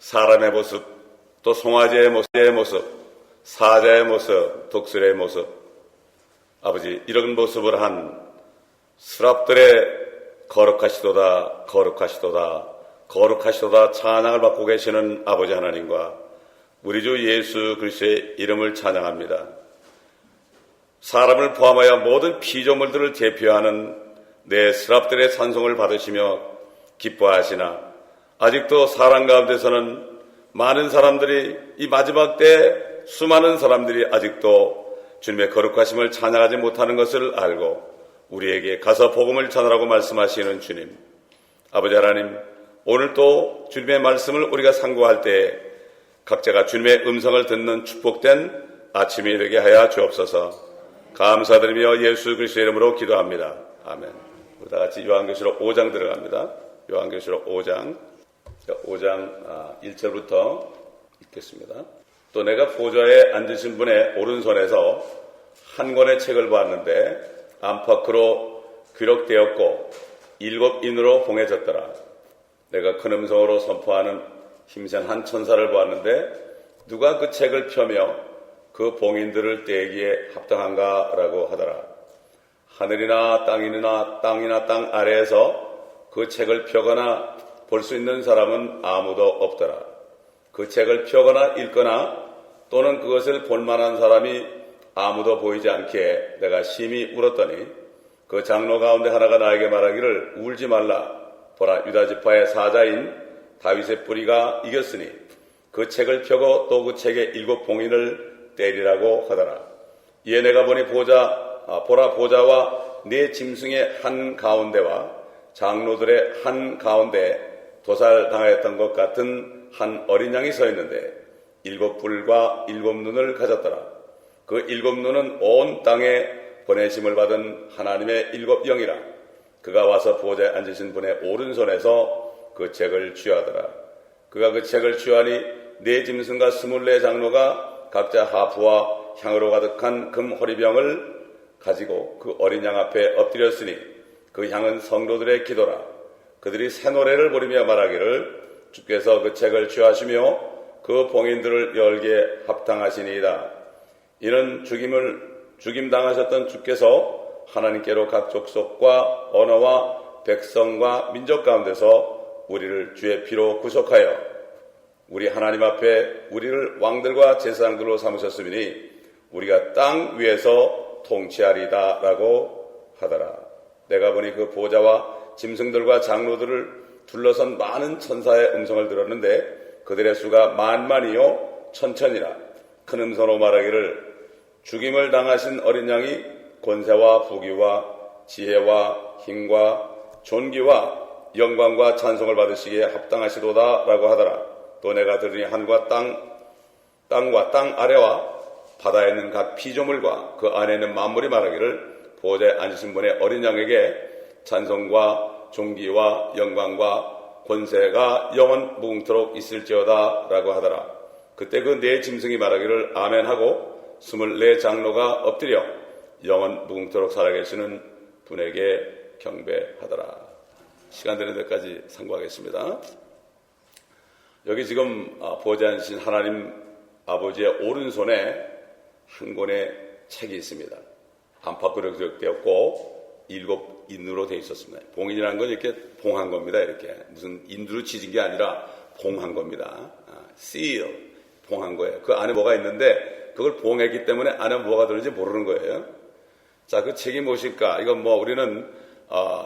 사람의 모습, 또 송아지의 모습, 사자의 모습, 독수리의 모습, 아버지 이런 모습을 한 스랍들의 거룩하시도다, 거룩하시도다, 거룩하시도다 찬양을 받고 계시는 아버지 하나님과 우리 주 예수 그리스도의 이름을 찬양합니다. 사람을 포함하여 모든 피조물들을 대표하는 내 스랍들의 찬송을 받으시며 기뻐하시나 아직도 사람 가운데서는 많은 사람들이 이 마지막 때 수많은 사람들이 아직도 주님의 거룩하심을 찬양하지 못하는 것을 알고 우리에게 가서 복음을 전하라고 말씀하시는 주님, 아버지 하나님, 오늘 또 주님의 말씀을 우리가 상고할 때 각자가 주님의 음성을 듣는 축복된 아침이 되게 하여 주옵소서. 감사드리며 예수 그리스도의 이름으로 기도합니다. 아멘. 우리 다 같이 요한계시록 5장 들어갑니다. 요한계시록 5장 1절부터 읽겠습니다. 또 내가 보좌에 앉으신 분의 오른손에서 한 권의 책을 보았는데 안팎으로 기록되었고 7인으로 봉해졌더라. 내가 큰 음성으로 선포하는 힘센 한 천사를 보았는데 누가 그 책을 펴며 그 봉인들을 떼기에 합당한가라고 하더라. 하늘이나 땅이나 땅 아래에서 그 책을 펴거나 볼 수 있는 사람은 아무도 없더라. 그 책을 펴거나 읽거나 또는 그것을 볼 만한 사람이 아무도 보이지 않기에 내가 심히 울었더니 그 장로 가운데 하나가 나에게 말하기를 울지 말라. 보라, 유다 지파의 사자인 다윗의 뿌리가 이겼으니 그 책을 펴고 또 그 책의 7 봉인을 때리라고 하더라. 이에 내가 보니 보라, 보좌와 네 짐승의 한 가운데와 장로들의 한 가운데 도살당하였던 것 같은 한 어린 양이 서 있는데 7뿔과 7눈을 가졌더라. 그 7눈은 온 땅에 보내심을 받은 하나님의 7영이라. 그가 와서 보좌에 앉으신 분의 오른손에서 그 책을 취하더라. 그가 그 책을 취하니 네 짐승과 24 장로가 각자 하프와 향으로 가득한 금 호리병을 가지고 그 어린 양 앞에 엎드렸으니 그 향은 성도들의 기도라. 그들이 새 노래를 부르며 말하기를 주께서 그 책을 취하시며 그 봉인들을 열게 합당하시니이다. 이는 죽임 당하셨던 주께서 하나님께로 각 족속과 언어와 백성과 민족 가운데서 우리를 주의 피로 구속하여 우리 하나님 앞에 우리를 왕들과 제사장들로 삼으셨으니 우리가 땅 위에서 통치하리다 라고 하더라. 내가 보니 그 보좌와 짐승들과 장로들을 둘러선 많은 천사의 음성을 들었는데 그들의 수가 만만이요 천천이라. 큰 음성으로 말하기를 죽임을 당하신 어린 양이 권세와 부귀와 지혜와 힘과 존귀와 영광과 찬송을 받으시기에 합당하시도다 라고 하더라. 또 내가 들으니 하늘과 땅과 땅 아래와 바다에 있는 각 피조물과 그 안에 있는 만물이 말하기를 보좌에 앉으신 분의 어린 양에게 찬송과 존귀와 영광과 권세가 영원 무궁토록 있을지어다 라고 하더라. 그때 그 네 짐승이 말하기를 아멘하고 24 장로가 엎드려 영원 무궁토록 살아계시는 분에게 경배하더라. 시간 되는 데까지 상고하겠습니다. 여기 지금 보좌에 앉으신 하나님 아버지의 오른손에 한 권의 책이 있습니다. 안팎으로 기록되었고 7인으로 되어 있었습니다. 봉인이라는 건 이렇게 봉한 겁니다. 이렇게 무슨 인두로 지진 게 아니라 봉한 겁니다. seal, 봉한 거예요. 그 안에 뭐가 있는데 그걸 봉했기 때문에 안에 뭐가 들는지 모르는 거예요. 자, 그 책이 무엇일까? 이건 뭐 우리는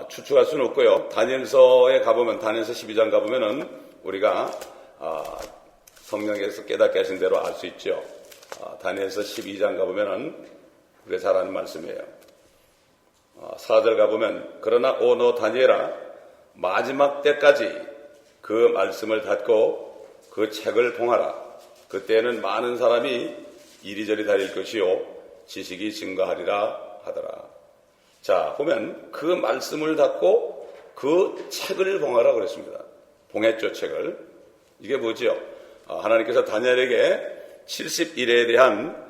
추측할 수는 없고요. 다니엘서에 가보면, 다니엘서 12장 가보면은 우리가 성령에서 깨닫게 하신 대로 알 수 있죠. 다니엘서 12장 가보면은 우리가 잘 아는 말씀이에요. 4절 가보면 그러나 너 다니엘아 마지막 때까지 그 말씀을 닫고 그 책을 봉하라. 그때는 많은 사람이 이리저리 다닐 것이요 지식이 증가하리라 하더라. 자, 보면 그 말씀을 닫고 그 책을 봉하라 그랬습니다. 봉했죠, 책을. 이게 뭐지요? 하나님께서 다니엘에게 70일에 대한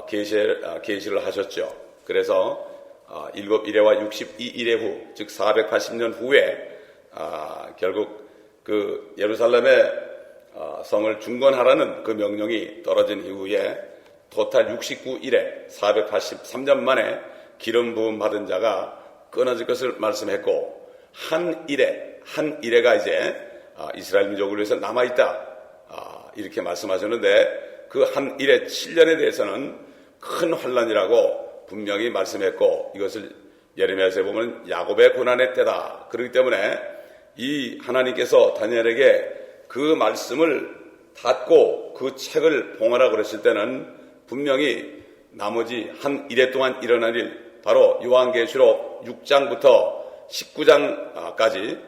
계시를 하셨죠. 그래서 7일에와 62일에 후, 즉 480년 후에 결국 그 예루살렘의 성을 중건하라는 그 명령이 떨어진 이후에 토탈 69일에 483년 만에 기름 부음 받은 자가 끊어질 것을 말씀했고, 한 일회가 이제 이스라엘 민족을 위해서 남아있다, 이렇게 말씀하셨는데, 그 한 일회 7년에 대해서는 큰 환란이라고 분명히 말씀했고, 이것을 예레미야서에 보면 야곱의 고난의 때다. 그렇기 때문에 이 하나님께서 다니엘에게 그 말씀을 닫고 그 책을 봉하라고 그랬을 때는 분명히 나머지 한 일회 동안 일어날 일, 바로 요한계시록 6장부터 19장까지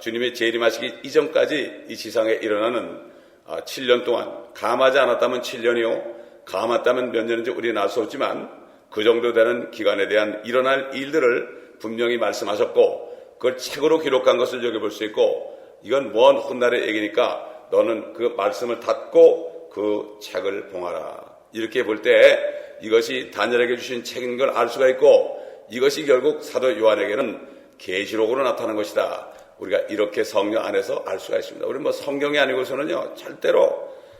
주님이 재림하시기 이전까지 이 지상에 일어나는 7년 동안, 감하지 않았다면 7년이요, 감았다면 몇 년인지 우리는 알 수 없지만 그 정도 되는 기간에 대한 일어날 일들을 분명히 말씀하셨고, 그걸 책으로 기록한 것을 여기 볼 수 있고, 이건 먼 훗날의 얘기니까 너는 그 말씀을 닫고 그 책을 봉하라, 이렇게 볼 때 이것이 다니엘에게 주신 책인 걸 알 수가 있고, 이것이 결국 사도 요한에게는 계시록으로 나타난 것이다. 우리가 이렇게 성경 안에서 알 수가 있습니다. 우리 성경이 아니고서는요,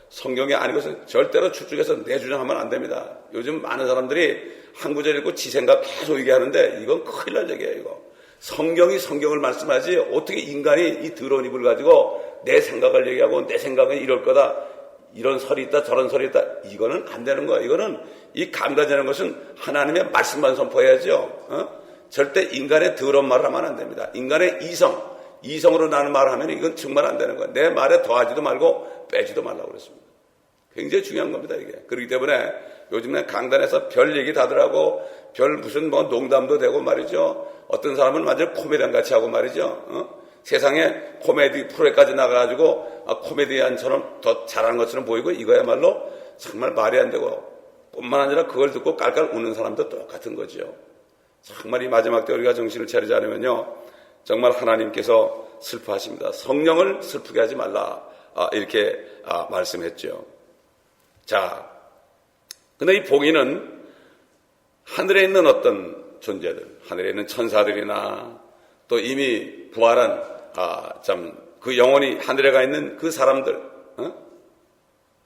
성경이 아니고서는 절대로 추측해서 내 주장하면 안 됩니다. 요즘 많은 사람들이 한 구절 읽고 지 생각 계속 얘기하는데 이건 큰일 날 얘기예요. 이거 성경이 성경을 말씀하지 어떻게 인간이 이 더러운 입을 가지고 내 생각을 얘기하고 내 생각은 이럴 거다, 이런 설이 있다 저런 설이 있다, 이거는 안 되는 거예요. 이거는 이 감가되는 것은 하나님의 말씀만 선포해야죠. 절대 인간의 더러운 말을 하면 안 됩니다. 인간의 이성으로 나는 말을 하면 이건 정말 안 되는 거예요. 내 말에 더하지도 말고 빼지도 말라고 그랬습니다. 굉장히 중요한 겁니다, 이게. 그렇기 때문에 요즘에 강단에서 별 얘기 다들하고 별 무슨 농담도 되고 말이죠. 어떤 사람은 완전 코미디언 같이 하고 말이죠. 세상에 코미디 프로에까지 나가가지고 코미디언처럼 더 잘하는 것처럼 보이고, 이거야말로 정말 말이 안 되고, 뿐만 아니라 그걸 듣고 깔깔 웃는 사람도 똑같은 거죠. 정말 이 마지막 때 우리가 정신을 차리지 않으면요, 정말 하나님께서 슬퍼하십니다. 성령을 슬프게 하지 말라, 이렇게 말씀했죠. 자, 근데 이 봉인은 하늘에 있는 어떤 존재들, 하늘에 있는 천사들이나 또 이미 부활한 그 영혼이 하늘에 가 있는 그 사람들,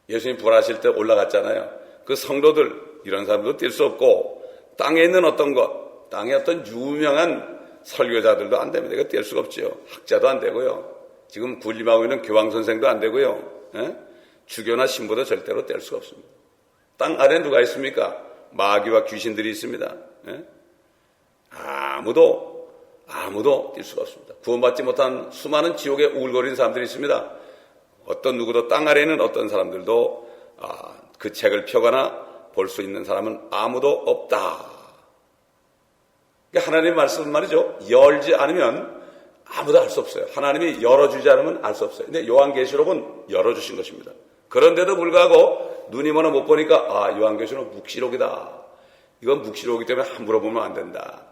예수님 부활하실 때 올라갔잖아요. 그 성도들, 이런 사람도 뛸 수 없고, 땅에 있는 어떤 것, 땅에 어떤 유명한 설교자들도 안 됩니다. 이거 뛸 수가 없죠. 학자도 안 되고요. 지금 군림하고 있는 교황 선생도 안 되고요. 주교나 신부도 절대로 뗄 수가 없습니다. 땅 아래 누가 있습니까? 마귀와 귀신들이 있습니다. 아무도 뛸 수가 없습니다. 구원받지 못한 수많은 지옥에 우글거리는 사람들이 있습니다. 어떤 누구도 땅 아래 있는 어떤 사람들도 그 책을 펴거나 볼 수 있는 사람은 아무도 없다. 하나님의 말씀은 말이죠, 열지 않으면 아무도 알 수 없어요. 하나님이 열어주지 않으면 알 수 없어요. 근데 요한계시록은 열어주신 것입니다. 그런데도 불구하고 눈이 멀어 못 보니까 요한계시록은 묵시록이다. 이건 묵시록이기 때문에 함부로 보면 안 된다.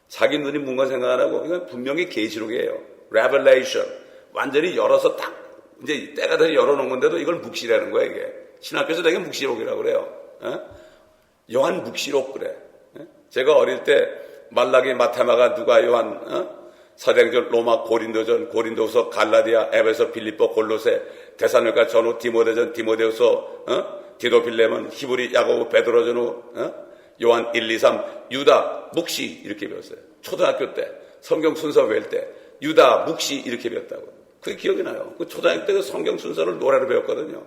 자기 눈이 뭔가 생각 안 하고, 이건 분명히 계시록이에요. Revelation. 완전히 열어서 딱 이제 때가 돼서 열어놓은 건데도 이걸 묵시라는 거예요. 이게 신학교에서 되게 묵시록이라고 그래요. 요한 묵시록 그래. 제가 어릴 때 말라기, 마테마가, 누가, 요한, 사도행전, 로마, 고린도전, 고린도후서, 갈라디아, 에베소, 빌립보, 골로새, 데살로니가 전후, 디모데전, 디모데후서, 디도필레몬, 히브리, 야고보, 베드로 전후, 요한 1, 2, 3, 유다, 묵시 이렇게 배웠어요. 초등학교 때 성경 순서 외울 때 유다, 묵시 이렇게 배웠다고. 그게 기억이 나요. 그 초등학교 때 그 성경 순서를 노래로 배웠거든요.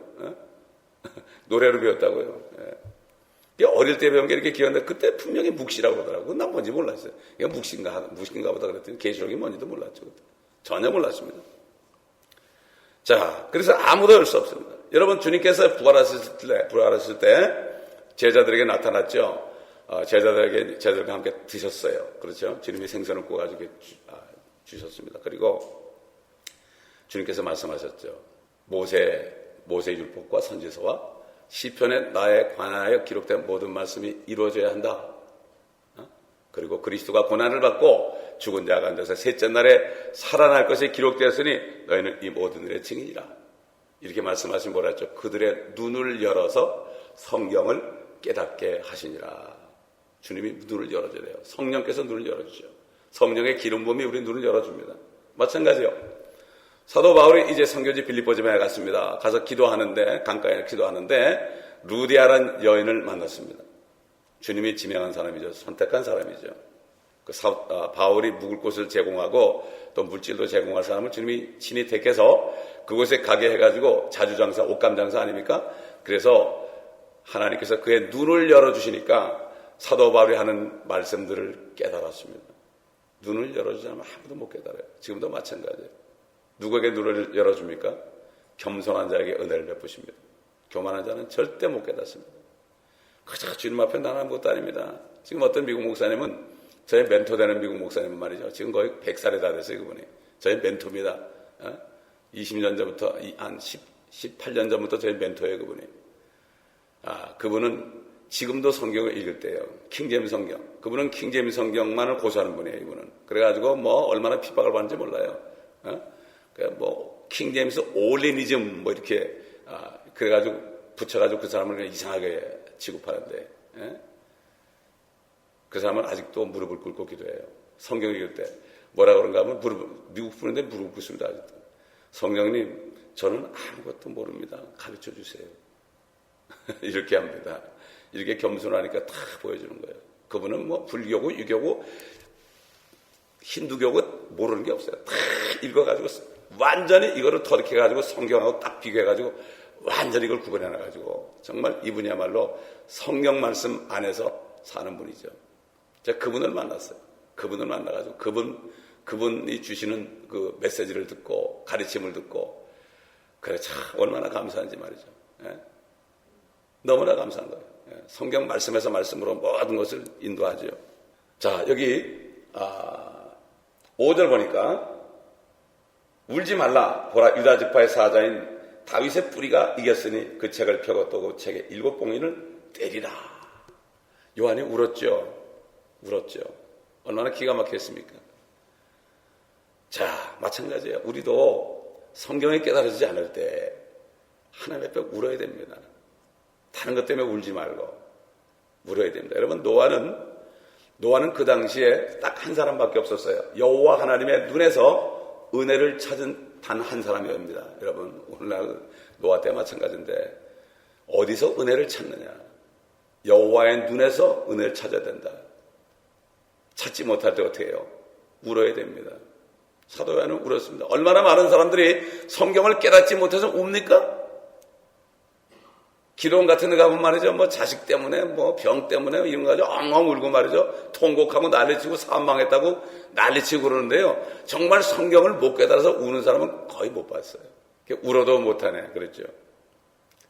노래로 배웠다고요. 어릴 때 배운 게 이렇게 기억나는데 그때 분명히 묵시라고 그러더라고요. 난 뭔지 몰랐어요. 이게 묵시인가 보다 그랬더니 계시록이 뭔지도 몰랐죠. 전혀 몰랐습니다. 자, 그래서 아무도 알 수 없습니다. 여러분, 주님께서 부활하셨을 때 제자들에게 나타났죠. 제자들과 함께 드셨어요. 그렇죠? 주님이 생선을 구워가지고 주셨습니다. 그리고 주님께서 말씀하셨죠. 모세 율법과 선지서와 시편에 나에 관하여 기록된 모든 말씀이 이루어져야 한다. 그리고 그리스도가 고난을 받고 죽은 자가 앉아서 셋째 날에 살아날 것이 기록되었으니 너희는 이 모든 일의 증인이라. 이렇게 말씀하신 뭐라 했죠? 그들의 눈을 열어서 성경을 깨닫게 하시니라. 주님이 눈을 열어줘야 돼요. 성령께서 눈을 열어주죠. 성령의 기름 부음이 우리 눈을 열어줍니다. 마찬가지요. 사도 바울이 이제 선교지 빌립보점에 갔습니다. 가서 기도하는데, 강가에 기도하는데 루디아라는 여인을 만났습니다. 주님이 지명한 사람이죠. 선택한 사람이죠. 바울이 묵을 곳을 제공하고 또 물질도 제공할 사람을 주님이 친히 택해서 그곳에 가게 해가지고 자주장사, 옷감장사 아닙니까? 그래서 하나님께서 그의 눈을 열어주시니까 사도 바울이 하는 말씀들을 깨달았습니다. 눈을 열어주지 않으면 아무도 못 깨달아요. 지금도 마찬가지예요. 누구에게 눈을 열어줍니까? 겸손한 자에게 은혜를 베푸십니다. 교만한 자는 절대 못 깨닫습니다. 그저 주님 앞에 나는 아무것도 아닙니다. 지금 어떤 미국 목사님은, 저의 멘토 되는 미국 목사님은 말이죠. 지금 거의 100살이 다 됐어요, 그분이. 저의 멘토입니다. 20년 전부터, 한 18년 전부터 저의 멘토예요, 그분이. 그분은 지금도 성경을 읽을 때요. 킹제임스 성경. 그분은 킹제임스 성경만을 고수하는 분이에요, 이분은. 그래가지고 얼마나 핍박을 받는지 몰라요. 킹제임스 올리니즘 이렇게, 그래가지고 붙여가지고 그 사람을 그냥 이상하게 취급하는데, 그 사람은 아직도 무릎을 꿇고 기도해요. 성경 읽을 때. 뭐라 그런가 하면 미국 분인데 무릎을 꿇습니다, 아직도. 성령님, 저는 아무것도 모릅니다. 가르쳐 주세요. 이렇게 합니다. 이렇게 겸손하니까 다 보여주는 거예요. 그분은 불교고, 유교고, 힌두교고 모르는 게 없어요. 다 읽어가지고 완전히 이거를 터득해가지고 성경하고 딱 비교해가지고 완전히 이걸 구분해놔가지고 정말 이분이야말로 성경 말씀 안에서 사는 분이죠. 제가 그분을 만났어요. 그분을 만나가지고 그분이 주시는 그 메시지를 듣고 가르침을 듣고 그래 참 얼마나 감사한지 말이죠. 너무나 감사한 거예요. 성경 말씀에서 말씀으로 모든 것을 인도하죠. 자, 여기 5절 보니까 울지 말라. 보라, 유다 지파의 사자인 다윗의 뿌리가 이겼으니 그 책을 펴고 또 그 책에 7봉인을 때리라. 요한이 울었죠. 얼마나 기가 막혔습니까? 자, 마찬가지예요. 우리도 성경이 깨달아지지 않을 때 하나님 앞에 울어야 됩니다. 다른 것 때문에 울지 말고 울어야 됩니다. 여러분, 노아는 그 당시에 딱 한 사람밖에 없었어요. 여호와 하나님의 눈에서 은혜를 찾은 단 한 사람이옵니다. 여러분, 오늘날 노아 때 마찬가지인데 어디서 은혜를 찾느냐? 여호와의 눈에서 은혜를 찾아야 된다. 찾지 못할 때 어떻게 해요? 울어야 됩니다. 사도 요한은 울었습니다. 얼마나 많은 사람들이 성경을 깨닫지 못해서 웁니까? 기도원 같은 데 가면 말이죠. 자식 때문에, 병 때문에, 이런 거 가지고 엉엉 울고 말이죠. 통곡하고 난리치고 사망했다고 난리치고 그러는데요. 정말 성경을 못 깨달아서 우는 사람은 거의 못 봤어요. 울어도 못하네. 그랬죠.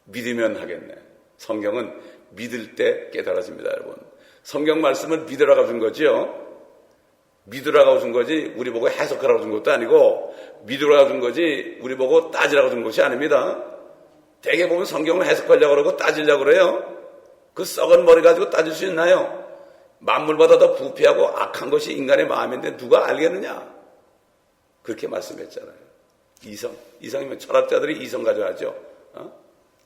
믿으면 하겠네. 성경은 믿을 때 깨달아집니다, 여러분. 성경 말씀을 믿으라고 준 거지요. 믿으라고 준 거지, 우리 보고 해석하라고 준 것도 아니고, 믿으라고 준 거지, 우리 보고 따지라고 준 것이 아닙니다. 대개 보면 성경을 해석하려고 그러고 따지려고 그래요. 그 썩은 머리 가지고 따질 수 있나요? 만물보다 더 부패하고 악한 것이 인간의 마음인데 누가 알겠느냐? 그렇게 말씀했잖아요. 이성이면 철학자들이 이성 가져가죠.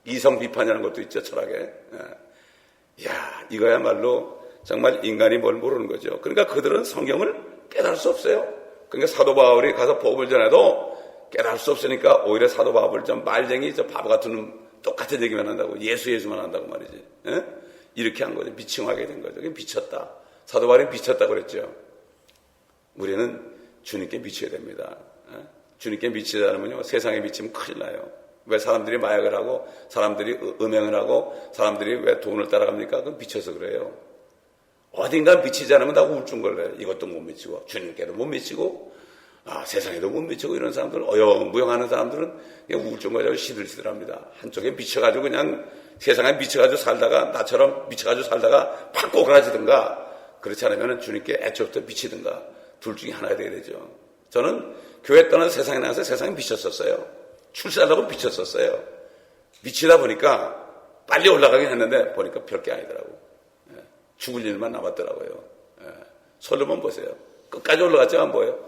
이성 비판이라는 것도 있죠, 철학에. 이야, 이거야말로 정말 인간이 뭘 모르는 거죠. 그러니까 그들은 성경을 깨달을 수 없어요. 그러니까 사도 바울이 가서 복음을 전해도 깨달을 수 없으니까 오히려 사도 바울 말쟁이 바보 같은 놈 똑같은 얘기만 한다고 예수만 한다고 말이지. 이렇게 한 거죠. 미칭하게 된 거죠. 미쳤다. 사도 바울이 미쳤다 그랬죠. 우리는 주님께 미쳐야 됩니다. 주님께 미치지 않으면요 세상에 미치면 큰일 나요. 왜 사람들이 마약을 하고 사람들이 음행을 하고 사람들이 왜 돈을 따라갑니까? 그건 미쳐서 그래요. 어딘가 미치지 않으면 다 우울증걸려요. 이것도 못 미치고 주님께도 못 미치고 세상에도 못 미치고 이런 사람들은 어영부영하는 사람들은 우울증 걸려서 시들시들합니다. 한쪽에 미쳐가지고 그냥 세상에 미쳐가지고 살다가 나처럼 미쳐가지고 살다가 팍 꼬그라지든가 그렇지 않으면 주님께 애초부터 미치든가 둘 중에 하나가 되어야 되죠. 저는 교회 떠나서 세상에 나가서 세상에 미쳤었어요. 출세하려고 미쳤었어요. 미치다 보니까 빨리 올라가긴 했는데 보니까 별게 아니더라고. 죽을 일만 남았더라고요. 솔로몬 보세요. 끝까지 올라갔지만 뭐예요?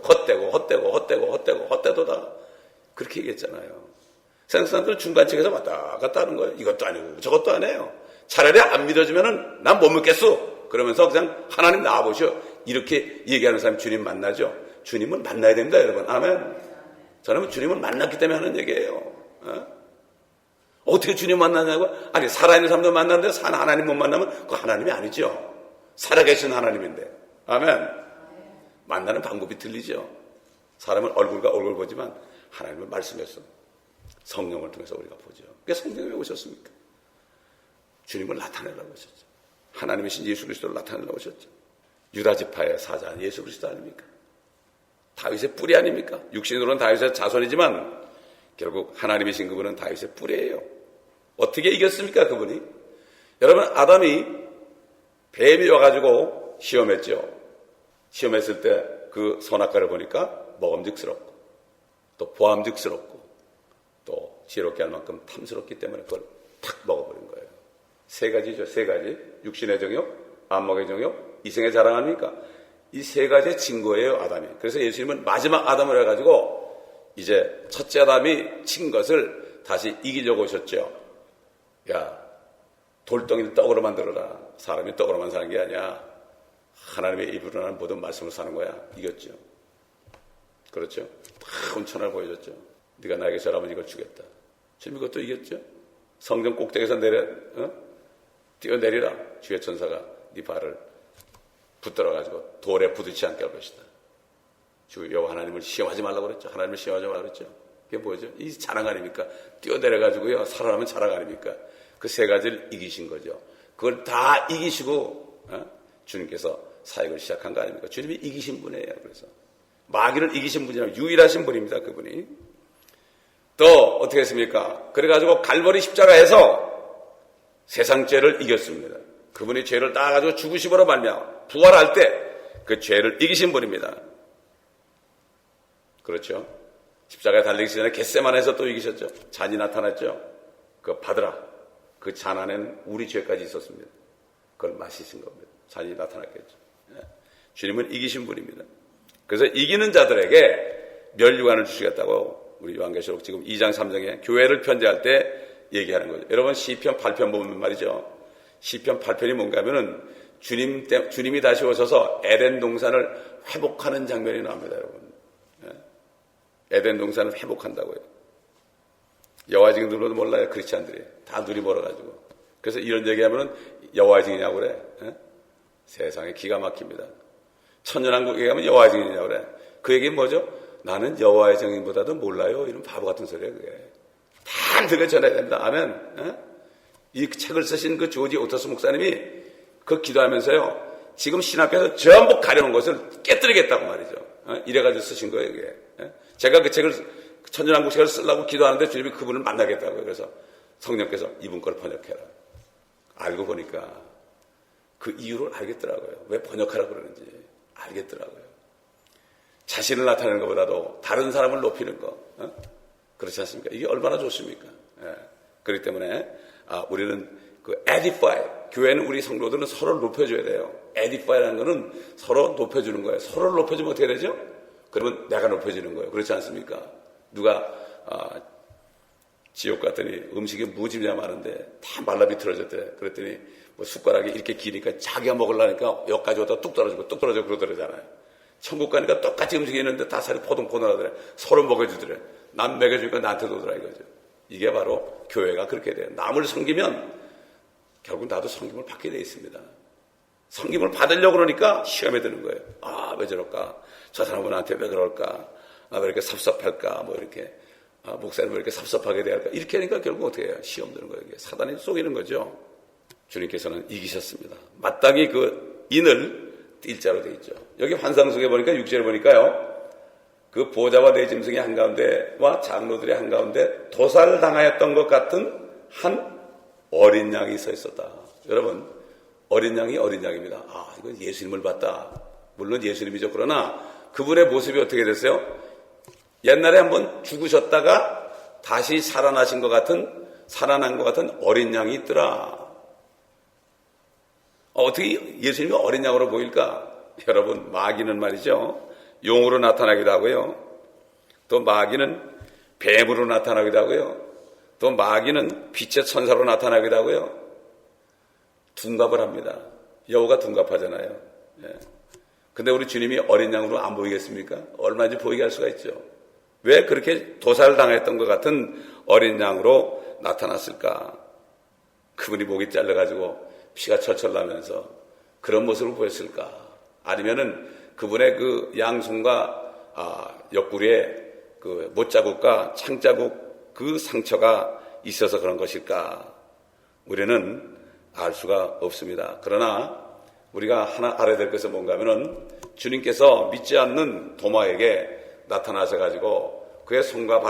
헛되도다. 그렇게 얘기했잖아요. 세상 사람들은 중간층에서 왔다 갔다 하는 거예요. 이것도 아니고 저것도 안 해요. 차라리 안 믿어주면은 난 못 믿겠어. 그러면서 그냥 하나님 나와보시오. 이렇게 얘기하는 사람이 주님 만나죠. 주님은 만나야 됩니다, 여러분. 아멘. 저는 주님을 만났기 때문에 하는 얘기예요. 어떻게 주님 만나냐고? 아니, 살아있는 사람도 만났는데 산 하나님 못 만나면 그거 하나님이 아니죠. 살아계신 하나님인데. 아멘. 만나는 방법이 틀리죠. 사람은 얼굴과 얼굴 보지만 하나님을 말씀해서 성령을 통해서 우리가 보죠. 그게 성령이 왜 오셨습니까? 주님을 나타내려고 오셨죠. 하나님이신 예수 그리스도를 나타내려고 오셨죠. 유다 지파의 사자 예수 그리스도 아닙니까? 다윗의 뿌리 아닙니까? 육신으로는 다윗의 자손이지만 결국 하나님이신 그분은 다윗의 뿌리예요. 어떻게 이겼습니까, 그분이? 여러분, 아담이 뱀이 와가지고 시험했죠. 시험했을 때 그 선악과를 보니까 먹음직스럽고 또 보암직스럽고 또 지혜롭게 할 만큼 탐스럽기 때문에 그걸 탁 먹어버린 거예요. 세 가지죠, 세 가지. 육신의 정욕, 안목의 정욕, 이생의 자랑 아닙니까? 이 세 가지의 증거예요, 아담이. 그래서 예수님은 마지막 아담을 해가지고 이제 첫째 아담이 친 것을 다시 이기려고 오셨죠. 야, 돌덩이를 떡으로 만들어라. 사람이 떡으로만 사는 게 아니야. 하나님의 입으로 나는 모든 말씀을 사는 거야. 이겼죠. 그렇죠? 다 온천을 보여줬죠. 네가 나에게 절하면 이걸 주겠다. 주님 이것도 이겼죠. 성전 꼭대기에서 뛰어내리라. 주의 천사가 네 발을 붙들어가지고 돌에 부딪히지 않게 할 것이다. 주 여호와 하나님을 시험하지 말라고 그랬죠. 하나님을 시험하지 말라고 그랬죠. 그게 뭐죠? 이 자랑 아닙니까? 뛰어내려가지고요. 살아나면 자랑 아닙니까? 그 세 가지를 이기신 거죠. 그걸 다 이기시고 주님께서 사역을 시작한 거 아닙니까? 주님이 이기신 분이에요. 그래서 마귀를 이기신 분이라면 유일하신 분입니다. 그분이. 또 어떻게 했습니까? 그래가지고 갈보리 십자가에서 세상 죄를 이겼습니다. 그분이 죄를 따가지고 죽으심으로 말미암아 부활할 때 그 죄를 이기신 분입니다. 그렇죠? 십자가에 달리기 전에 겟세마네에서 또 이기셨죠. 잔이 나타났죠. 그거 받으라. 그 잔 안에는 우리 죄까지 있었습니다. 그걸 마시신 겁니다. 잔이 나타났겠죠. 주님은 이기신 분입니다. 그래서 이기는 자들에게 면류관을 주시겠다고 우리 요한계시록 지금 2장 3장에 교회를 편지할 때 얘기하는 거죠. 여러분 시편 8편 보면 말이죠. 시편 8편이 뭔가 하면은 주님이 다시 오셔서 에덴 동산을 회복하는 장면이 나옵니다, 여러분. 에덴 동산을 회복한다고요. 여호와의 증인들도 몰라요, 크리스찬들이. 다 눈이 멀어가지고. 그래서 이런 얘기하면은 여호와의 증인이냐고 그래. 세상에 기가 막힙니다. 천년왕국 얘기하면 여호와의 증인이냐고 그래. 그 얘기는 뭐죠? 나는 여호와의 증인보다도 몰라요. 이런 바보 같은 소리예요, 그게. 다 그게 전해야 됩니다. 아멘. 이 책을 쓰신 그 조지 오터스 목사님이 그 기도하면서요, 지금 신학교에서 전부 가려놓은 것을 깨뜨리겠다고 말이죠. 이래가지고 쓰신 거예요, 이게. 제가 그 책을, 천년왕국 책을 쓰려고 기도하는데 주님이 그분을 만나겠다고요. 그래서 성령께서 이분 걸 번역해라. 알고 보니까 그 이유를 알겠더라고요. 왜 번역하라고 그러는지 알겠더라고요. 자신을 나타내는 것보다도 다른 사람을 높이는 거. 그렇지 않습니까? 이게 얼마나 좋습니까? 그렇기 때문에 우리는 그 edify, 교회는 우리 성도들은 서로를 높여줘야 돼요. edify라는 거는 서로 높여주는 거예요. 서로를 높여주면 어떻게 되죠? 그러면 내가 높여지는 거예요. 그렇지 않습니까? 누가 지옥 갔더니 음식이 무지무지 많은데 다 말라 비틀어졌대. 그랬더니 뭐 숟가락이 이렇게 기니까 자기가 먹으려니까 여기까지 오다가 뚝 떨어지고 그러더라잖아요. 천국 가니까 똑같이 음식이 있는데 다 살이 포동포동하더래. 서로 먹여주더래. 남 먹여주니까 나한테도 오더라 이거죠. 이게 바로 교회가 그렇게 돼요. 남을 섬기면 결국 나도 섬김을 받게 돼 있습니다. 섬김을 받으려고 그러니까 시험에 드는 거예요. 왜 저럴까? 저 사람은 나한테 왜 그럴까? 왜 이렇게 섭섭할까? 뭐 이렇게 목사님 왜 이렇게 섭섭하게 대할까? 이렇게 하니까 결국 어떻게 해요? 시험 드는 거예요. 사단이 속이는 거죠. 주님께서는 이기셨습니다. 마땅히 그 인을 일자로 돼 있죠. 여기 환상 속에 보니까 6절에 보니까요. 그 보좌와 네 짐승의 한가운데와 장로들의 한가운데 도살당하였던 것 같은 한 어린 양이 서 있었다. 여러분, 어린 양이 어린 양입니다. 이건 예수님을 봤다. 물론 예수님이죠. 그러나 그분의 모습이 어떻게 됐어요? 옛날에 한번 죽으셨다가 다시 살아난 것 같은 어린 양이 있더라. 어떻게 예수님이 어린 양으로 보일까? 여러분, 마귀는 말이죠. 용으로 나타나기도 하고요. 또 마귀는 뱀으로 나타나기도 하고요. 또 마귀는 빛의 천사로 나타나기도 하고요. 둔갑을 합니다. 여우가 둔갑하잖아요. 근데 우리 주님이 어린 양으로 안 보이겠습니까? 얼마든지 보이게 할 수가 있죠. 왜 그렇게 도살당했던 것 같은 어린 양으로 나타났을까? 그분이 목이 잘려가지고 피가 철철 나면서 그런 모습을 보였을까? 아니면은 그분의 그 양손과 옆구리에 그 못자국과 창자국 그 상처가 있어서 그런 것일까? 우리는 알 수가 없습니다. 그러나 우리가 하나 알아야 될 것은 뭔가 하면은 주님께서 믿지 않는 도마에게 나타나셔가지고 그의 손과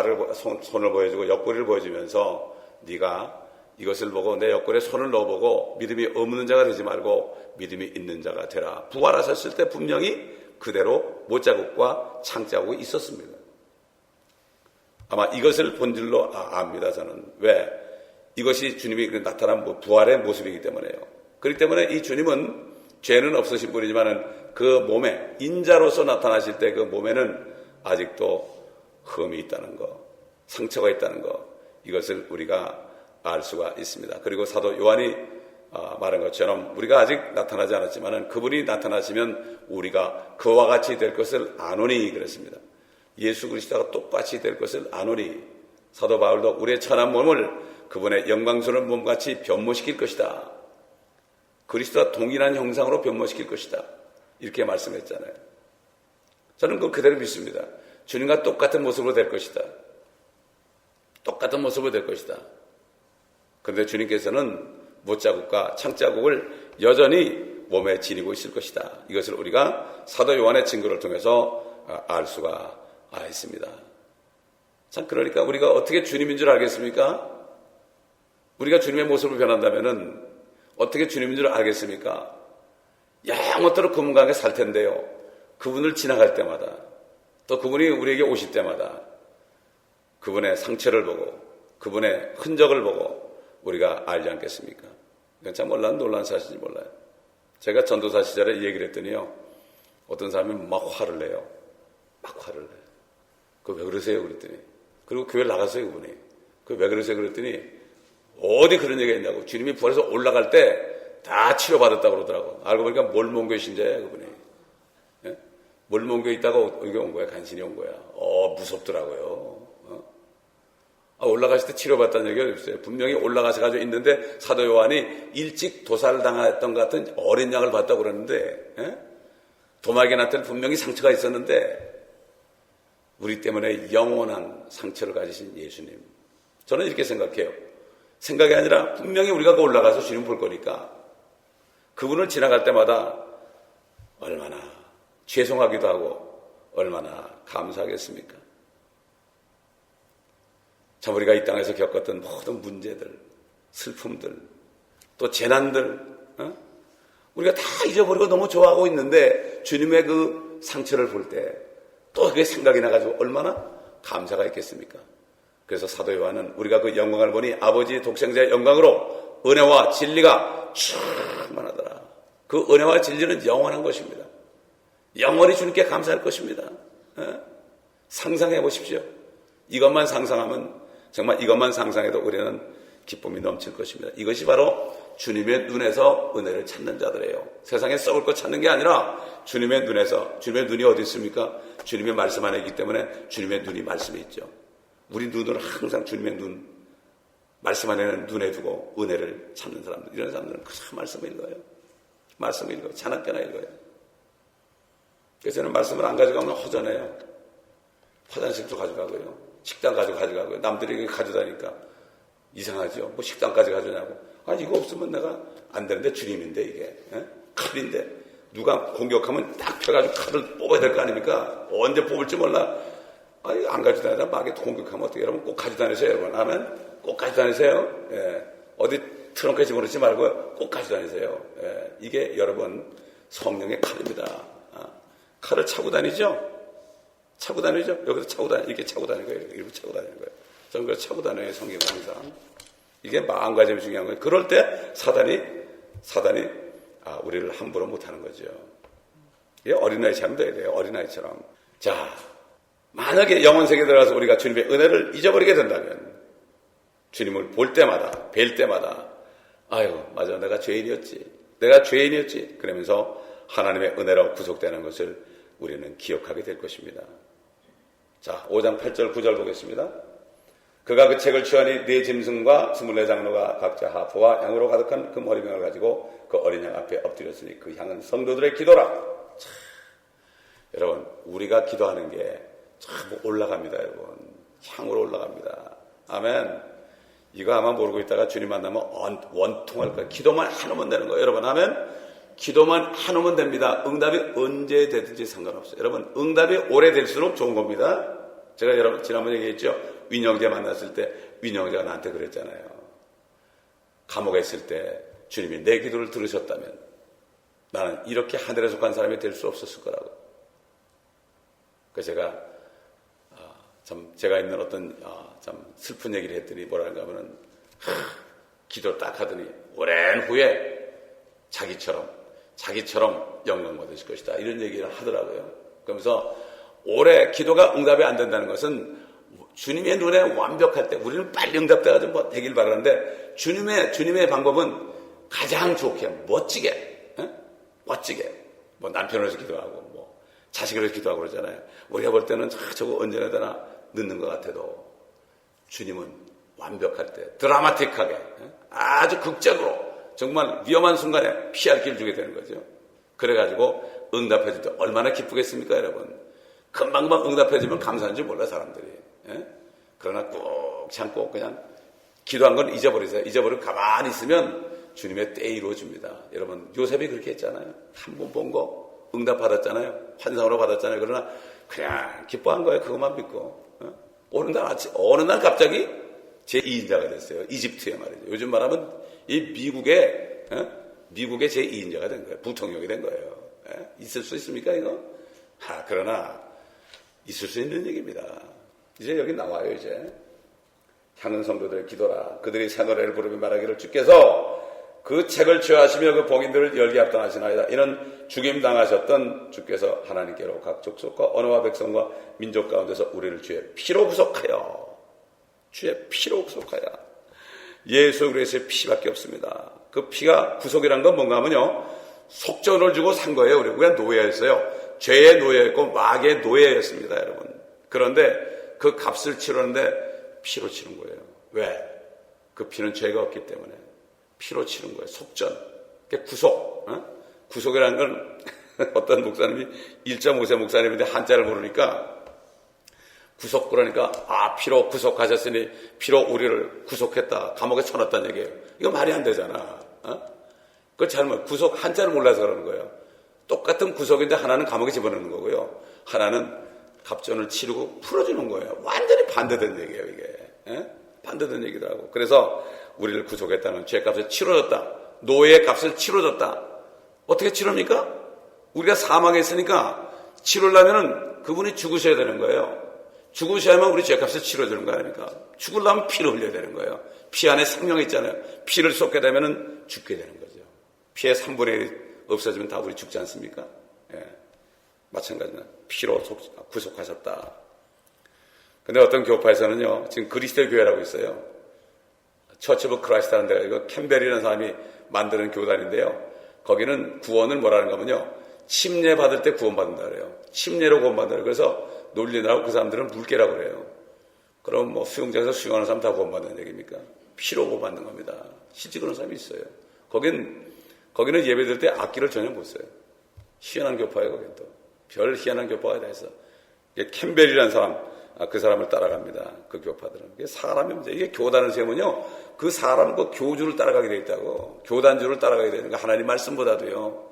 손을 보여주고 옆구리를 보여주면서 네가 이것을 보고 내 옆구리에 손을 넣어보고 믿음이 없는 자가 되지 말고 믿음이 있는 자가 되라. 부활하셨을 때 분명히 그대로 못자국과 창자국이 있었습니다. 아마 이것을 본질로 압니다. 저는. 왜? 이것이 주님이 나타난 부활의 모습이기 때문에요. 그렇기 때문에 이 주님은 죄는 없으신 분이지만 그 몸에 인자로서 나타나실 때 그 몸에는 아직도 흠이 있다는 거, 상처가 있다는 거, 이것을 우리가 알 수가 있습니다. 그리고 사도 요한이 말한 것처럼 우리가 아직 나타나지 않았지만 그분이 나타나시면 우리가 그와 같이 될 것을 아노니 그랬습니다. 예수 그리스도가 똑같이 될 것을 아노니. 사도 바울도 우리의 천한 몸을 그분의 영광스러운 몸같이 변모시킬 것이다. 그리스도와 동일한 형상으로 변모시킬 것이다. 이렇게 말씀했잖아요. 저는 그대로 믿습니다. 주님과 똑같은 모습으로 될 것이다. 똑같은 모습으로 될 것이다. 그런데 주님께서는 못자국과 창자국을 여전히 몸에 지니고 있을 것이다. 이것을 우리가 사도 요한의 증거를 통해서 알 수가 있습니다. 참, 그러니까 우리가 어떻게 주님인 줄 알겠습니까? 우리가 주님의 모습으로 변한다면은 어떻게 주님인 줄 알겠습니까? 영원토록 그분 가운데 살 텐데요. 그분을 지나갈 때마다 또 그분이 우리에게 오실 때마다 그분의 상처를 보고 그분의 흔적을 보고 우리가 알지 않겠습니까? 이건 참 놀라운 사실인지 몰라요. 제가 전도사 시절에 이 얘기를 했더니요. 어떤 사람이 막 화를 내요. 막 화를 내요. 왜 그러세요? 그랬더니. 그리고 교회를 나갔어요, 그분이. 왜 그러세요? 그랬더니 어디 그런 얘기가 있냐고. 주님이 부활해서 올라갈 때 다 치료받았다고 그러더라고. 알고 보니까 몰몬교회 신자예요, 그분이. 예? 몰몬교회 있다가 여기 온 거야. 간신히 온 거야. 무섭더라고요. 올라가실 때 치료받았다는 얘기가 없어요. 분명히 올라가셔가지고 있는데 사도 요한이 일찍 도살당했던 것 같은 어린 양을 봤다고 그러는데, 예? 도마에게 나타난 분명히 상처가 있었는데 우리 때문에 영원한 상처를 가지신 예수님. 저는 이렇게 생각해요. 생각이 아니라 분명히 우리가 올라가서 주님 볼 거니까 그분을 지나갈 때마다 얼마나 죄송하기도 하고 얼마나 감사하겠습니까? 참 우리가 이 땅에서 겪었던 모든 문제들, 슬픔들, 또 재난들, 우리가 다 잊어버리고 너무 좋아하고 있는데 주님의 그 상처를 볼 때 또 그게 생각이 나가지고 얼마나 감사가 있겠습니까? 그래서 사도 요한은 우리가 그 영광을 보니 아버지 독생자의 영광으로 은혜와 진리가 충만하더라. 그 은혜와 진리는 영원한 것입니다. 영원히 주님께 감사할 것입니다. 상상해 보십시오. 이것만 상상하면 정말 이것만 상상해도 우리는 기쁨이 넘칠 것입니다. 이것이 바로 주님의 눈에서 은혜를 찾는 자들이에요. 세상에 썩을 것 찾는 게 아니라 주님의 눈에서, 주님의 눈이 어디 있습니까? 주님의 말씀 안에 있기 때문에 주님의 눈이 말씀에 있죠. 우리 눈을 항상 주님의 눈, 말씀 안에는 눈에 두고 은혜를 찾는 사람들, 이런 사람들은 그 말씀을 읽어요. 말씀을 읽어요. 자나깨나 읽어요. 그래서 저는 말씀을 안 가져가면 허전해요. 화장실도 가져가고요. 식당 가져가고요. 남들이 가져다니까 이상하죠. 뭐 식당까지 가져냐고. 이거 없으면 내가 안 되는데 주님인데 이게. 칼인데 누가 공격하면 딱 펴가지고 칼을 뽑아야 될 거 아닙니까? 언제 뽑을지 몰라. 안 가져다니다 막에 공격하면 어떻게 여러분 꼭 가져다니세요. 여러분. 아멘. 꼭 가져다니세요. 예. 어디 트렁크에 집어넣지 말고 꼭 가져다니세요. 예. 이게 여러분 성령의 칼입니다. 칼을 차고 다니죠? 차고 다니죠? 여기서 차고 이렇게 차고 다니는 거예요. 이렇게 차고 다니는 거예요. 저는 그걸 차고 다녀요. 성경 항상. 이게 마음가짐이 중요한 거예요. 그럴 때 사단이 우리를 함부로 못하는 거죠. 이게 어린아이처럼 돼야 돼요. 어린아이처럼. 자, 만약에 영혼세계에 들어가서 우리가 주님의 은혜를 잊어버리게 된다면 주님을 볼 때마다 뵐 때마다 아유 맞아 내가 죄인이었지 그러면서 하나님의 은혜로 구속되는 것을 우리는 기억하게 될 것입니다. 자, 5장 8절 9절 보겠습니다. 그가 그 책을 취하니 네 짐승과 24장로가 각자 하프와 향으로 가득한 그 머리병을 가지고 그 어린 양 앞에 엎드렸으니 그 향은 성도들의 기도라. 자, 여러분, 우리가 기도하는 게 참 올라갑니다, 여러분. 향으로 올라갑니다. 아멘. 이거 아마 모르고 있다가 주님 만나면 원통할 거예요. 기도만 해놓으면 되는 거예요, 여러분. 아멘. 기도만 해놓으면 됩니다. 응답이 언제 되든지 상관없어요. 여러분, 응답이 오래될수록 좋은 겁니다. 제가 여러분 지난번 얘기했죠. 윈영재 만났을 때 윈영재가 나한테 그랬잖아요. 감옥에 있을 때 주님이 내 기도를 들으셨다면 나는 이렇게 하늘에 속한 사람이 될 수 없었을 거라고. 그래서 제가 있는 어떤 참 슬픈 얘기를 했더니 뭐라는가 하면은 기도 딱 하더니 오랜 후에 자기처럼 영광 받으실 것이다 이런 얘기를 하더라고요. 그러면서 올해 기도가 응답이 안 된다는 것은 주님의 눈에 완벽할 때 우리는 빨리 응답돼가지고 뭐 되길 바라는데 주님의 방법은 가장 좋게 멋지게 뭐 남편을 위해서 기도하고 뭐 자식을 위해서 기도하고 그러잖아요. 우리가 볼 때는 저거 언제나 되나 늦는 것 같아도 주님은 완벽할 때 드라마틱하게 아주 극적으로 정말 위험한 순간에 피할 길을 주게 되는 거죠. 그래가지고 응답해줄 때 얼마나 기쁘겠습니까, 여러분? 금방금방 응답해주면 감사한 줄 몰라, 사람들이. 그러나 꼭 참고 그냥 기도한 건 잊어버리세요. 잊어버리고 가만히 있으면 주님의 때에 이루어집니다. 여러분, 요셉이 그렇게 했잖아요. 한 번 본 거 응답받았잖아요. 환상으로 받았잖아요. 그러나 그냥 기뻐한 거예요. 그것만 믿고. 어느 날 갑자기 제2인자가 됐어요. 이집트에 말이죠. 요즘 말하면 이 미국의 제2인자가 된 거예요. 부통령이 된 거예요. 있을 수 있습니까, 이거? 그러나 있을 수 있는 얘기입니다. 이제 여기 나와요, 이제. 향은 성도들의 기도라. 그들이 새 노래를 부르며 말하기를 주께서 그 책을 취하시며 그 봉인들을 열게 합당하시나이다. 이는 죽임당하셨던 주께서 하나님께로 각 족속과 언어와 백성과 민족 가운데서 우리를 주의 피로 구속하여 예수 그리스도의 피밖에 없습니다. 그 피가 구속이란 건 뭔가 하면요, 속전을 주고 산 거예요. 우리가 노예였어요. 죄의 노예였고 마귀의 노예였습니다, 여러분. 그런데 그 값을 치르는데 피로 치른 거예요. 왜? 그 피는 죄가 없기 때문에 피로 치른 거예요. 속전. 구속. 구속이라는 건 어떤 목사님이 1.5세 목사님인데 한자를 모르니까 구속 그러니까 피로 구속하셨으니 피로 우리를 구속했다. 감옥에 쳐놨다는 얘기예요. 이거 말이 안 되잖아. 그걸 잘못 구속 한자를 몰라서 그러는 거예요. 똑같은 구속인데 하나는 감옥에 집어넣는 거고요. 하나는 갑전을 치르고 풀어주는 거예요. 완전히 반대된 얘기예요, 이게. 반대된 얘기더라고. 그래서 우리를 구속했다는 죄값을 치러줬다. 노예의 값을 치러줬다. 어떻게 치릅니까? 우리가 사망했으니까 치르려면은 그분이 죽으셔야 되는 거예요. 죽으셔야만 우리 죄값을 치러주는 거 아닙니까? 죽으려면 피를 흘려야 되는 거예요. 피 안에 생명이 있잖아요. 피를 쏟게 되면은 죽게 되는 거죠. 피의 3분의 1이 없어지면 다 우리 죽지 않습니까? 마찬가지로 피로 구속하셨다. 근데 어떤 교파에서는요, 지금 그리스도의 교회라고 있어요. 처치 오브 크라이스트라는 데가 이거 캠벨이라는 사람이 만드는 교단인데요. 거기는 구원을 뭐라는 거면요, 침례 받을 때 구원받는다 그래요. 침례로 구원받는다 그래요. 그래서 논리나고 그 사람들은 물개라고 그래요. 그럼 뭐 수영장에서 수영하는 사람 다 구원받는 얘기입니까? 피로 구원받는 겁니다. 실제 그런 사람이 있어요. 거기는 예배 드릴 때 악기를 전혀 못 써요. 희한한 교파예요, 거긴 또. 별 희한한 교파가 다 있어. 캠벨이라는 사람, 그 사람을 따라갑니다. 그 교파들은. 이게 사람의 문제. 이게 교단을 세우면요, 그 사람 그 교주를 따라가게 돼 있다고. 교단주를 따라가게 되는 거. 하나님 말씀보다도요.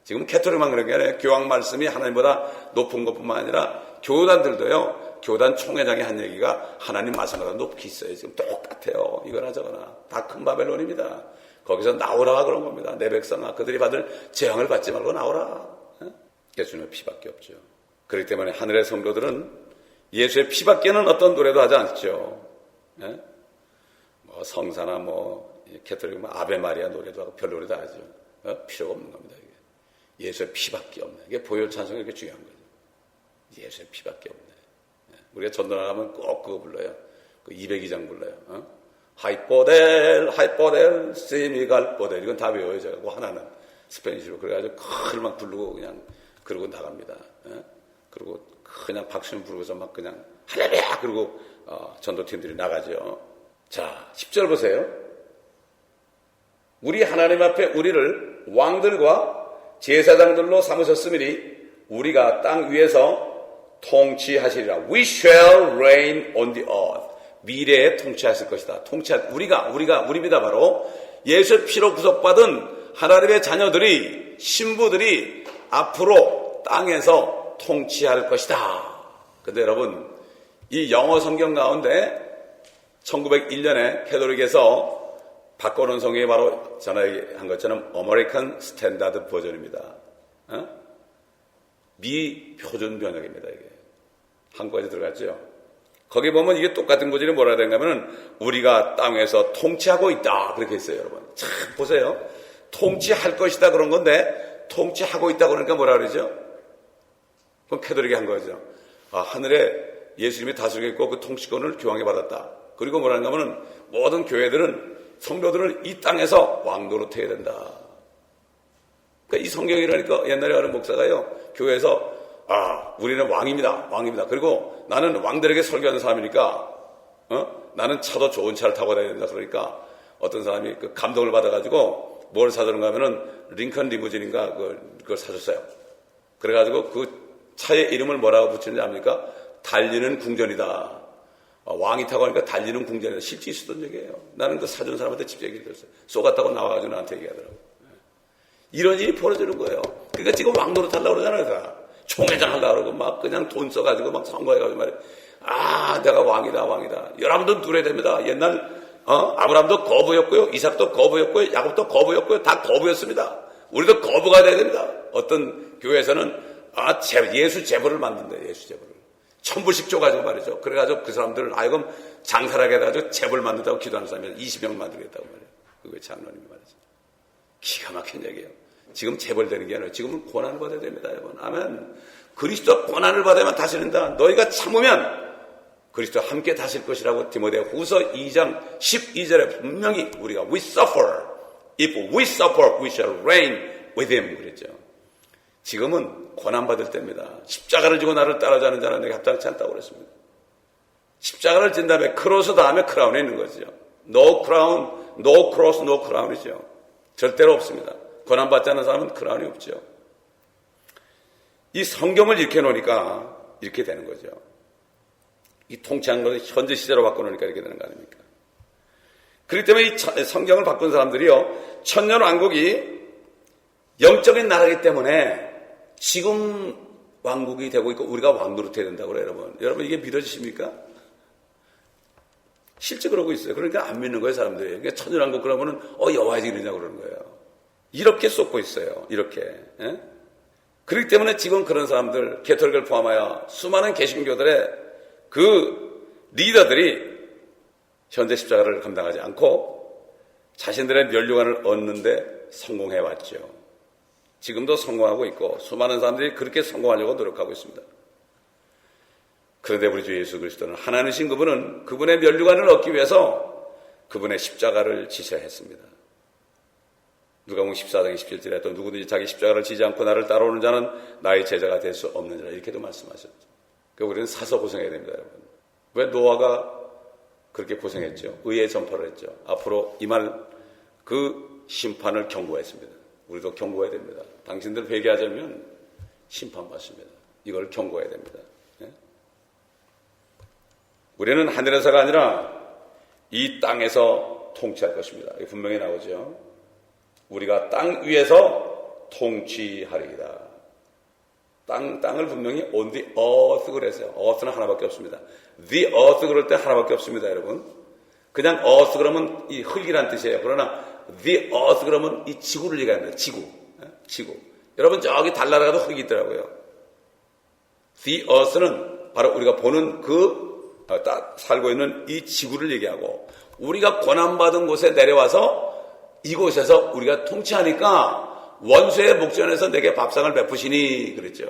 지금 캐토릭만 그런 게 아니라 교황 말씀이 하나님보다 높은 것뿐만 아니라 교단들도요, 교단 총회장이 한 얘기가 하나님 말씀보다 높이 있어요. 지금 똑같아요. 이거나 저거나. 다 큰 바벨론입니다. 거기서 나오라 그런 겁니다. 내 백성아, 그들이 받을 재앙을 받지 말고 나오라. 예수님의 피밖에 없죠. 그렇기 때문에 하늘의 성도들은 예수의 피밖에는 어떤 노래도 하지 않죠. 뭐 성사나 뭐 캐톨릭 아베 마리아 노래도 하고 별 노래도 하죠. 필요가 없는 겁니다. 이게. 예수의 피밖에 없네. 이게 보혈 찬송이 이렇게 중요한 거죠. 예수의 피밖에 없네. 우리가 전도 나가면 꼭 그거 불러요. 그 202장 불러요. 하이포델, 세미갈포델. 이건 다 외워요, 제가. 그 하나는 스페니쉬로. 그래가지고 큰 막 부르고 그냥 그러고 나갑니다. 그리고 그냥 박수는 부르고서 막 그냥 할렐루야! 그리고 전도팀들이 나가죠. 자, 10절 보세요. 우리 하나님 앞에 우리를 왕들과 제사장들로 삼으셨으니 우리가 땅 위에서 통치하시리라. We shall reign on the earth. 미래에 통치하실 것이다. 우리입니다. 바로 예수의 피로 구속받은 하나님의 자녀들이, 신부들이 앞으로 땅에서 통치할 것이다. 근데 여러분, 이 영어 성경 가운데 1901년에 캐톨릭에서 바꿔놓은 성경이 바로 전에 한 것처럼 어메리칸 스탠다드 버전입니다. 미표준 번역입니다. 이게 한국까지 들어갔죠. 거기 보면 이게 똑같은 구절이 뭐라 되는가면은 우리가 땅에서 통치하고 있다 그렇게 했어요. 여러분 참 보세요. 통치할 것이다 그런 건데 통치하고 있다 그러니까 뭐라 그러죠? 그럼 캐톨릭이 한 거죠. 하늘에 예수님이 다스리고 있고 그 통치권을 교황이 받았다. 그리고 뭐라 하냐면은 모든 교회들은 성도들은 이 땅에서 왕노릇해야 된다. 그러니까 이 성경이라니까 옛날에 어느 목사가요 교회에서 우리는 왕입니다. 그리고 나는 왕들에게 설교하는 사람이니까 나는 차도 좋은 차를 타고 다녀야 된다. 그러니까 어떤 사람이 그 감동을 받아가지고 뭘 사주는가 하면은 링컨 리무진인가 그걸 사줬어요. 그래가지고 그 차의 이름을 뭐라고 붙였는지 압니까? 달리는 궁전이다. 왕이 타고 하니까 달리는 궁전이다. 실제 있었던 얘기예요. 나는 그 사준 사람한테 직접 얘기했어요. 쏘갔다고 나와가지고 나한테 얘기하더라고. 이런 일이 벌어지는 거예요. 그러니까 지금 왕노릇 하려고 그러잖아요. 다. 총회장 하려고 그러고 막 그냥 돈 써가지고 막 선거해가지고 말이에요. 내가 왕이다. 여러분도 누려야 됩니다. 옛날 아브라함도 거부였고요. 이삭도 거부였고요. 야곱도 거부였고요. 다 거부였습니다. 우리도 거부가 돼야 됩니다. 어떤 교회에서는 예수 제보를 만든대. 예수 제보를. 1000불씩 줘가지고 말이죠. 그래가지고 그 사람들을 하여금 장사하게 해가지고 제보를 만든다고 기도하는 사람이 20명 만들겠다고 말이에요. 그게 장로님이 말이죠. 기가 막힌 얘기예요. 지금 재벌되는 게 아니라 지금은 고난을 받아야 됩니다. 여러분. 아멘. 그리스도 고난을 받아야만 다스린다. 너희가 참으면 그리스도와 함께 다스릴 것이라고 디모데 후서 2장 12절에 분명히 우리가 we suffer. If we suffer, we shall reign with him. 그랬죠. 지금은 고난받을 때입니다. 십자가를 지고 나를 따라자는 자는 내게 합당치 않다고 그랬습니다. 십자가를 진 다음에 크로스 다음에 크라운이 있는 거죠. No crown, no cross, no crown이죠. 절대로 없습니다. 고난받지 않는 사람은 크라운이 없죠. 이 성경을 이렇게 놓으니까 이렇게 되는 거죠. 이 통치하는 것을 현재 시대로 바꿔놓으니까 이렇게 되는 거 아닙니까? 그렇기 때문에 이 성경을 바꾼 사람들이요, 천년왕국이 영적인 나라이기 때문에 지금 왕국이 되고 있고 우리가 왕노릇해야 된다고 그래요, 여러분. 여러분 이게 믿어지십니까? 실제 그러고 있어요. 그러니까 안 믿는 거예요, 사람들이. 그러니까 천년왕국 그러면은 여와야지 이러냐고 그러는 거예요. 이렇게 쏟고 있어요. 이렇게. 예? 그렇기 때문에 지금 그런 사람들, 개톨릭을 포함하여 수많은 개신교들의 그 리더들이 현재 십자가를 감당하지 않고 자신들의 면류관을 얻는데 성공해왔죠. 지금도 성공하고 있고 수많은 사람들이 그렇게 성공하려고 노력하고 있습니다. 그런데 우리 주 예수 그리스도는 하나님이신 그분은 그분의 면류관을 얻기 위해서 그분의 십자가를 지셔야 했습니다. 누가복음 14장 27절에 또 누구든지 자기 십자가를 지지 않고 나를 따라오는 자는 나의 제자가 될 수 없느니라 이렇게도 말씀하셨죠. 그러니까 우리는 사서 고생해야 됩니다. 여러분. 왜 노아가 그렇게 고생했죠? 의의 전파를 했죠. 앞으로 임할 그 심판을 경고했습니다. 우리도 경고해야 됩니다. 당신들 회개하자면 심판받습니다. 이걸 경고해야 됩니다. 네? 우리는 하늘에서가 아니라 이 땅에서 통치할 것입니다. 이게 분명히 나오죠. 우리가 땅 위에서 통치하리이다. 땅을 분명히 on the earth 그랬어요. earth는 하나밖에 없습니다. the earth 그럴 때 하나밖에 없습니다, 여러분. 그냥 earth 그러면 이 흙이란 뜻이에요. 그러나 the earth 그러면 이 지구를 얘기합니다. 지구. 여러분 저기 달나라가도 흙이 있더라고요. the earth는 바로 우리가 보는 살고 있는 이 지구를 얘기하고 우리가 고난받은 곳에 내려와서 이곳에서 우리가 통치하니까 원수의 목전에서 내게 밥상을 베푸시니 그랬죠.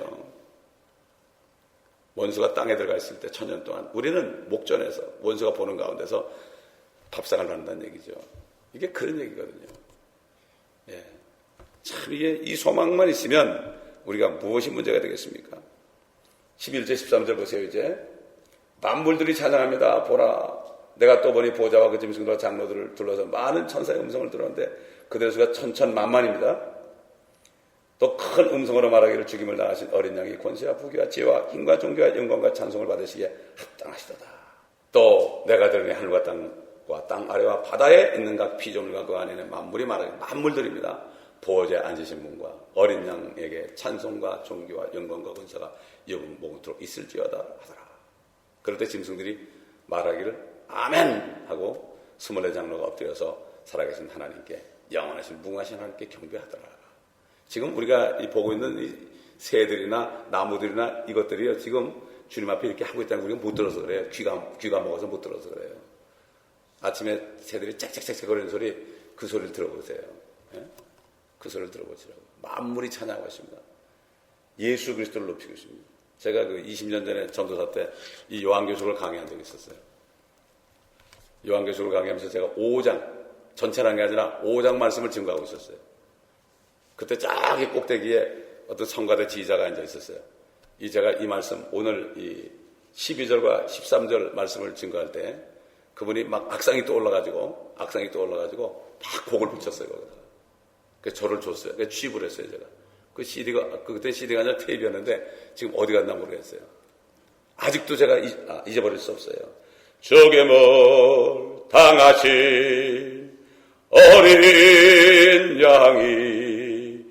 원수가 땅에 들어가 있을 때 천년 동안 우리는 목전에서 원수가 보는 가운데서 밥상을 받는다는 얘기죠. 이게 그런 얘기거든요. 예. 참 이게 이 소망만 있으면 우리가 무엇이 문제가 되겠습니까? 11절 13절 보세요. 이제 만물들이 찬양합니다. 보라, 내가 또 보니 보좌와 그 짐승과 장로들을 둘러서 많은 천사의 음성을 들었는데 그들의 수가 천천만만입니다. 또 큰 음성으로 말하기를 죽임을 당하신 어린 양이 권세와 부귀와 지혜와 힘과 존귀와 영광과 찬송을 받으시기에 합당하시도다. 또 내가 들으니 하늘과 땅과 땅 아래와 바다에 있는 각 피조물과 그 안에 있는 만물이 말하기를 만물들입니다. 보호자에 앉으신 분과 어린 양에게 찬송과 존귀와 영광과 권세가 영원토록 있을지어다 하더라. 그럴 때 짐승들이 말하기를 아멘 하고 24장로가 엎드려서 살아계신 하나님께 영원하신 무궁하신 하나님께 경배하더라. 지금 우리가 보고 있는 이 새들이나 나무들이나 이것들이요, 지금 주님 앞에 이렇게 하고 있다는 걸 우리가 못 들어서 그래요. 귀가 먹어서 못 들어서 그래요. 아침에 새들이 짹짹짹짹 거리는 소리, 그 소리를 들어보세요. 예? 그 소리를 들어보시라고. 만물이 찬양하십니다. 예수 그리스도를 높이고 있습니다. 제가 그 20년 전에 전도사 때 이 요한계시록을 강의한 적이 있었어요. 요한계시록을 강의하면서 제가 5장, 전체라는 게 아니라 5장 말씀을 증거하고 있었어요. 그때 저기 꼭대기에 어떤 성가대 지휘자가 앉아 있었어요. 제가 이 말씀, 오늘 이 12절과 13절 말씀을 증거할 때 그분이 막 악상이 떠올라가지고 막 곡을 붙였어요. 거기다가. 그래서 저를 줬어요. 그래서 취입을 했어요, 제가. 그 CD가, 그때 CD가 아니라 테이프였는데 지금 어디 갔나 모르겠어요. 아직도 제가 잊어버릴 수 없어요. 적임을 당하신 어린 양이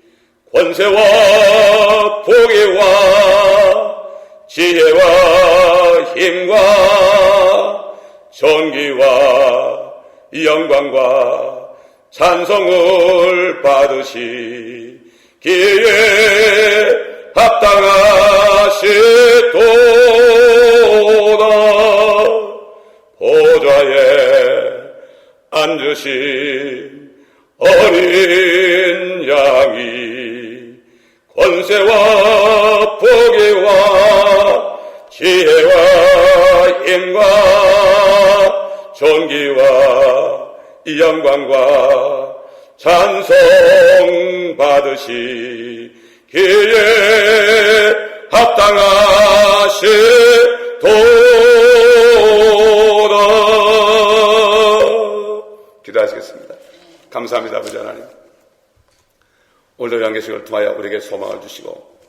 권세와 보기와 지혜와 힘과 존귀와 영광과 찬송을 받으시기에 합당하시도다. 보좌에 앉으신 어린 양이 권세와 보기와 지혜와 힘과 존귀와 영광과 찬송 받으시기에 합당하시도다. 기도하시겠습니다. 감사합니다, 아버지 하나님. 오늘도 요한계시록을 통하여 우리에게 소망을 주시고,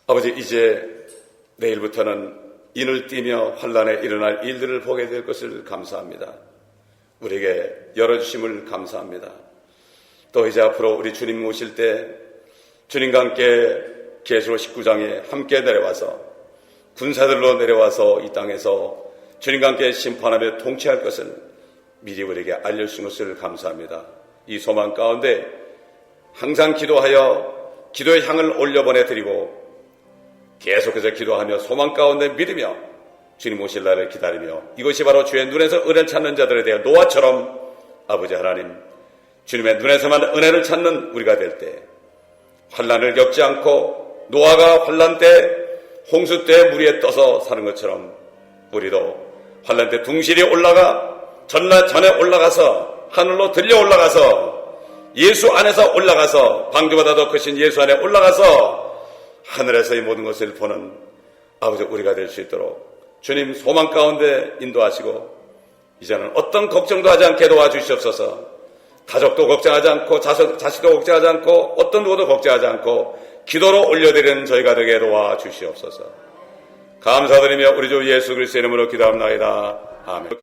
아버지, 이제 내일부터는 인을 띠며 환란에 일어날 일들을 보게 될 것을 감사합니다. 우리에게 열어주심을 감사합니다. 또 이제 앞으로 우리 주님 오실 때 주님과 함께 계시록 19장에 함께 내려와서 군사들로 내려와서 이 땅에서 주님과 함께 심판하며 통치할 것을 미리 우리에게 알려주신 것을 감사합니다. 이 소망 가운데 항상 기도하여 기도의 향을 올려보내드리고 계속해서 기도하며 소망 가운데 믿으며 주님 오실 날을 기다리며 이것이 바로 주의 눈에서 은혜를 찾는 자들에 대해 노아처럼 아버지 하나님 주님의 눈에서만 은혜를 찾는 우리가 될 때 환난을 겪지 않고 노아가 환난 때 홍수 때 물 위에 떠서 사는 것처럼 우리도 환난 때 둥실이 올라가 전에 올라가서 하늘로 들려 올라가서 예수 안에서 올라가서 방주보다 더 크신 예수 안에 올라가서 하늘에서의 모든 것을 보는 아버지 우리가 될 수 있도록 주님 소망 가운데 인도하시고 이제는 어떤 걱정도 하지 않게 도와주시옵소서. 가족도 걱정하지 않고 자식도 걱정하지 않고 어떤 누구도 걱정하지 않고 기도로 올려드리는 저희가 되게 도와주시옵소서. 감사드리며 우리 주 예수 그리스도의 이름으로 기도합나이다. 아멘.